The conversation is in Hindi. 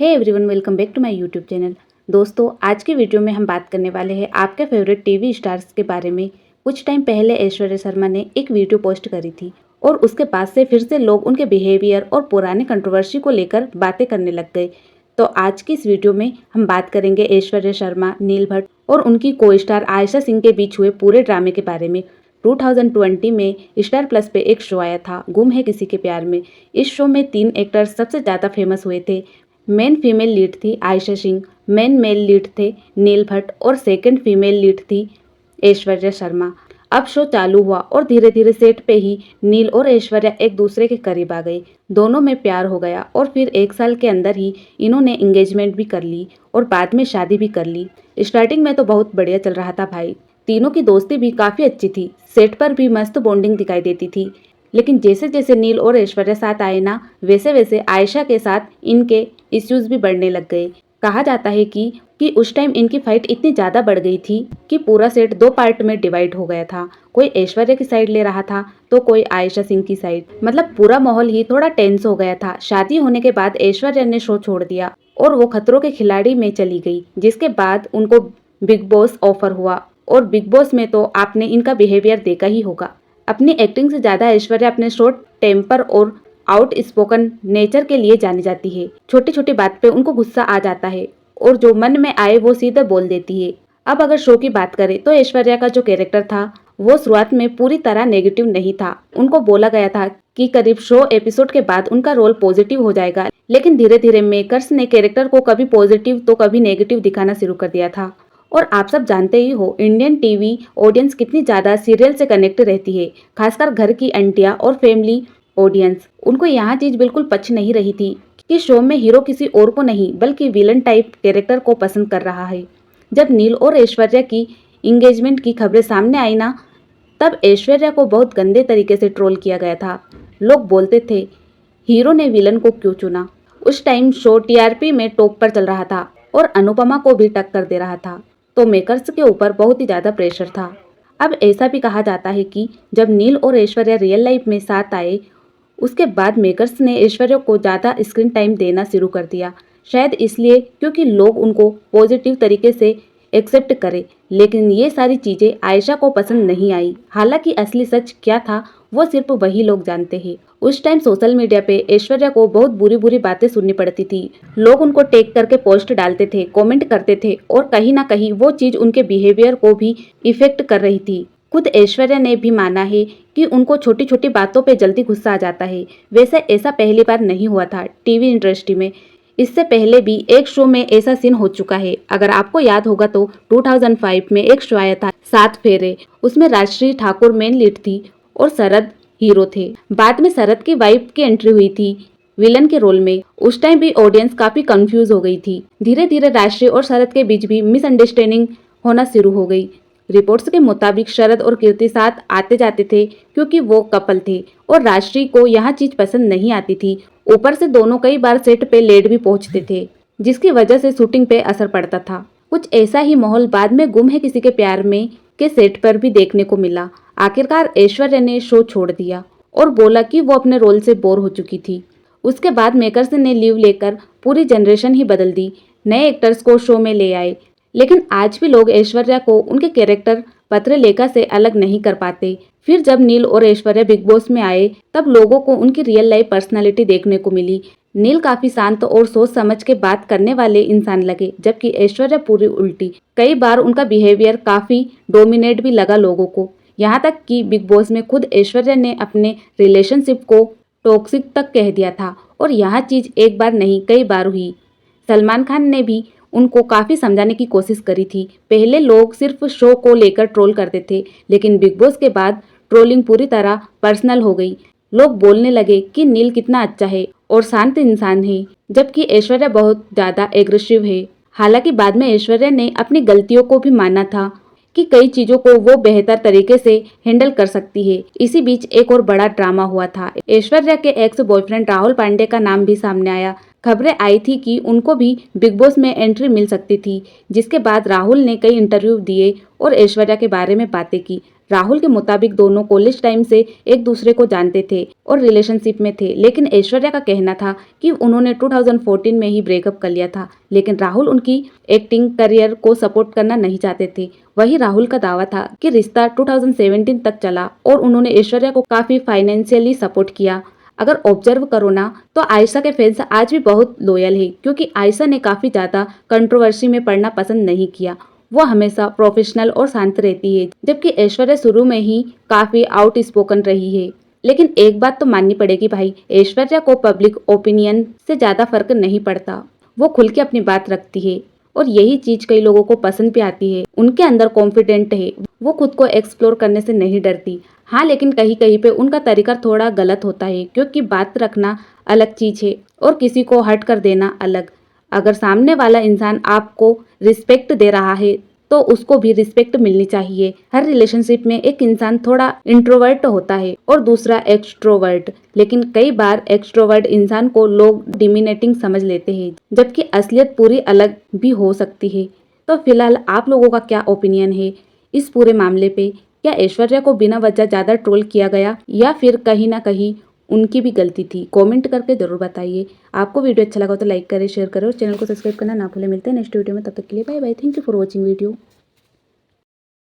Hey everyone, welcome back to my YouTube channel. दोस्तों, आज की वीडियो में हम बात करने वाले हैं आपके फेवरेट टीवी स्टार्स के बारे में। कुछ टाइम पहले ऐश्वर्या शर्मा ने एक वीडियो पोस्ट करी थी और उसके बाद से फिर से लोग उनके बिहेवियर और पुराने कंट्रोवर्सी को लेकर बातें करने लग गए। तो आज की इस वीडियो में हम बात करेंगे ऐश्वर्या शर्मा, नील भट्ट और उनकी को स्टार आयशा सिंह के बीच हुए पूरे ड्रामे के बारे में। 2020 में स्टार प्लस पे एक शो आया था, गुम है किसी के प्यार में। इस शो में 3 एक्टर्स सबसे ज़्यादा फेमस हुए थे। मेन फीमेल लीड थी Ayesha Singh, main male lead थे नील भट्ट और सेकंड फीमेल लीड थी ऐश्वर्या शर्मा। अब शो चालू हुआ और धीरे धीरे सेट पे ही नील और ऐश्वर्या एक दूसरे के करीब आ गए। दोनों में प्यार हो गया और फिर 1 साल के अंदर ही इन्होंने एंगेजमेंट भी कर ली और बाद में शादी भी कर ली। स्टार्टिंग में तो बहुत बढ़िया चल रहा था भाई, तीनों की दोस्ती भी काफ़ी अच्छी थी, सेट पर भी मस्त बॉन्डिंग दिखाई देती थी। लेकिन जैसे जैसे नील और ऐश्वर्या साथ आए ना, वैसे वैसे आयशा के साथ इनके इश्यूज भी बढ़ने लग गए। कहा जाता है कि उस टाइम इनकी फाइट इतनी ज़्यादा बढ़ गई थी कि पूरा सेट 2 पार्ट में डिवाइड हो गया था। कोई ऐश्वर्या की साइड ले रहा था तो कोई आयशा सिंह की साइड। मतलब पूरा माहौल ही थोड़ा टेंस हो गया था। शादी होने के बाद ऐश्वर्या ने शो छोड़ दिया और वो खतरों के खिलाड़ी में चली गई, जिसके बाद उनको बिग बॉस ऑफर हुआ। और बिग बॉस में तो आपने इनका बिहेवियर देखा ही होगा। अपनी एक्टिंग से ज़्यादा ऐश्वर्या अपने शॉर्ट टेम्पर और आउट स्पोकन नेचर के लिए जानी जाती है। छोटी छोटी बात पे उनको गुस्सा आ जाता है और जो मन में आए वो सीधे बोल देती है। अब अगर शो की बात करें तो ऐश्वर्या का जो कैरेक्टर था वो शुरुआत में पूरी तरह नेगेटिव नहीं था। उनको बोला गया था कि करीब 100 एपिसोड के बाद उनका रोल पॉजिटिव हो जाएगा, लेकिन धीरे धीरे मेकर्स ने कैरेक्टर को कभी पॉजिटिव तो कभी नेगेटिव दिखाना शुरू कर दिया था। और आप सब जानते ही हो इंडियन टीवी ऑडियंस कितनी ज़्यादा सीरियल से कनेक्ट रहती है, खासकर घर की आंटियाँ और फैमिली ऑडियंस। उनको यहाँ चीज़ बिल्कुल पच नहीं रही थी कि शो में हीरो किसी और को नहीं बल्कि विलन टाइप कैरेक्टर को पसंद कर रहा है। जब नील और ऐश्वर्या की इंगेजमेंट की खबरें सामने आई ना, तब ऐश्वर्या को बहुत गंदे तरीके से ट्रोल किया गया था। लोग बोलते थे हीरो ने विलन को क्यों चुना। उस टाइम शो टीआरपी में टॉप पर चल रहा था और अनुपमा को भी टक्कर दे रहा था, तो मेकर्स के ऊपर बहुत ही ज़्यादा प्रेशर था। अब ऐसा भी कहा जाता है कि जब नील और ऐश्वर्या रियल लाइफ में साथ आए, उसके बाद मेकर्स ने ऐश्वर्या को ज़्यादा स्क्रीन टाइम देना शुरू कर दिया। शायद इसलिए क्योंकि लोग उनको पॉजिटिव तरीके से एक्सेप्ट करें। लेकिन ये सारी चीज़ें आयशा को पसंद नहीं आई। हालांकि असली सच क्या था वो सिर्फ वही लोग जानते हैं। उस टाइम सोशल मीडिया पे ऐश्वर्या को बहुत बुरी बुरी बातें सुननी पड़ती थी। लोग उनको टैग करके पोस्ट डालते थे, कमेंट करते थे और कहीं ना कहीं वो चीज़ उनके बिहेवियर को भी इफेक्ट कर रही थी। खुद ऐश्वर्या ने भी माना है कि उनको छोटी छोटी बातों पे जल्दी गुस्सा आ जाता है। वैसे ऐसा पहली बार नहीं हुआ था टीवी इंडस्ट्री में। इससे पहले भी एक शो में ऐसा सीन हो चुका है। अगर आपको याद होगा तो 2005 में एक शो आया था 7 फेरे। उसमें राजश्री ठाकुर मेन लीड थी और शरद हीरो थे। बाद में शरद की वाइफ की एंट्री हुई थी विलन के रोल में। उस टाइम भी ऑडियंस काफी कंफ्यूज हो गई थी। धीरे धीरे राजश्री और शरद के बीच भी मिसअंडरस्टैंडिंग होना शुरू हो गई। रिपोर्ट्स के मुताबिक शरद और कीर्ति साथ आते जाते थे क्योंकि वो कपल थे और राजश्री को यह चीज पसंद नहीं आती थी। ऊपर से दोनों कई बार सेट पे लेट भी पहुंचते थे, जिसकी वजह से शूटिंग पे असर पड़ता था। कुछ ऐसा ही माहौल बाद में गुम है किसी के प्यार में के सेट पर भी देखने को मिला। आखिरकार ऐश्वर्या ने शो छोड़ दिया और बोला कि वो अपने रोल से बोर हो चुकी थी। उसके बाद मेकर्स ने लीव लेकर पूरी जनरेशन ही बदल दी, नए एक्टर्स को शो में ले आए। लेकिन आज भी लोग ऐश्वर्या को उनके कैरेक्टर पत्रलेखा से अलग नहीं कर पाते। फिर जब नील और ऐश्वर्या बिग बॉस में आए, तब लोगों को उनकी रियल लाइफ पर्सनालिटी देखने को मिली। नील काफी शांत और सोच समझ के बात करने वाले इंसान लगे, जबकि ऐश्वर्या पूरी उल्टी। कई बार उनका बिहेवियर काफी डोमिनेट भी लगा लोगों को। यहाँ तक कि बिग बॉस में खुद ऐश्वर्या ने अपने रिलेशनशिप को टॉक्सिक तक कह दिया था। और यह चीज एक बार नहीं कई बार हुई। सलमान खान ने भी उनको काफ़ी समझाने की कोशिश करी थी। पहले लोग सिर्फ शो को लेकर ट्रोल करते थे, लेकिन बिग बॉस के बाद ट्रोलिंग पूरी तरह पर्सनल हो गई। लोग बोलने लगे कि नील कितना अच्छा है और शांत इंसान है, जबकि ऐश्वर्या बहुत ज़्यादा एग्रेसिव है। हालांकि बाद में ऐश्वर्या ने अपनी गलतियों को भी माना था कि कई चीजों को वो बेहतर तरीके से हैंडल कर सकती है। इसी बीच एक और बड़ा ड्रामा हुआ था। ऐश्वर्या के एक्स बॉयफ्रेंड राहुल पांडे का नाम भी सामने आया। खबरें आई थी कि उनको भी बिग बॉस में एंट्री मिल सकती थी, जिसके बाद राहुल ने कई इंटरव्यू दिए और ऐश्वर्या के बारे में बातें की। राहुल के मुताबिक दोनों कॉलेज टाइम से एक दूसरे को जानते थे और रिलेशनशिप में थे, लेकिन ऐश्वर्या का कहना था कि उन्होंने 2014 में ही ब्रेकअप कर लिया था। लेकिन राहुल उनकी एक्टिंग करियर को सपोर्ट करना नहीं चाहते थे। वही राहुल का दावा था कि रिश्ता 2017 तक चला और उन्होंने ऐश्वर्या को काफी फाइनेंशियली सपोर्ट किया। अगर ऑब्जर्व करो ना तो आयशा के फैंस आज भी बहुत लॉयल है, क्योंकि आयशा ने काफी ज्यादा कंट्रोवर्सी में पड़ना पसंद नहीं किया। वो हमेशा प्रोफेशनल और शांत रहती है, जबकि ऐश्वर्या शुरू में ही काफी आउट स्पोकन रही है। लेकिन एक बात तो माननी पड़ेगी भाई, ऐश्वर्या को पब्लिक ओपिनियन से ज्यादा फर्क नहीं पड़ता। वो खुल के अपनी बात रखती है और यही चीज कई लोगों को पसंद भी आती है। उनके अंदर कॉन्फिडेंट है, वो खुद को एक्सप्लोर करने से नहीं डरती। हाँ, लेकिन कहीं कहीं पे उनका तरीका थोड़ा गलत होता है, क्योंकि बात रखना अलग चीज है और किसी को हर्ट कर देना अलग। अगर सामने वाला इंसान आपको रिस्पेक्ट दे रहा है तो उसको भी रिस्पेक्ट मिलनी चाहिए। हर रिलेशनशिप में एक इंसान थोड़ा इंट्रोवर्ट होता है और दूसरा एक्सट्रोवर्ट, लेकिन कई बार एक्सट्रोवर्ट इंसान को लोग डिमिनेटिंग समझ लेते हैं, जबकि असलियत पूरी अलग भी हो सकती है। तो फिलहाल आप लोगों का क्या ओपिनियन है इस पूरे मामले पे? क्या ऐश्वर्या को बिना वजह ज्यादा ट्रोल किया गया या फिर कहीं ना कहीं उनकी भी गलती थी? कमेंट करके जरूर बताइए। आपको वीडियो अच्छा लगा तो लाइक करें, शेयर करें और चैनल को सब्सक्राइब करना ना भूलें। मिलते हैं नेक्स्ट वीडियो में, तब तक के लिए bye bye. Thank you for watching video.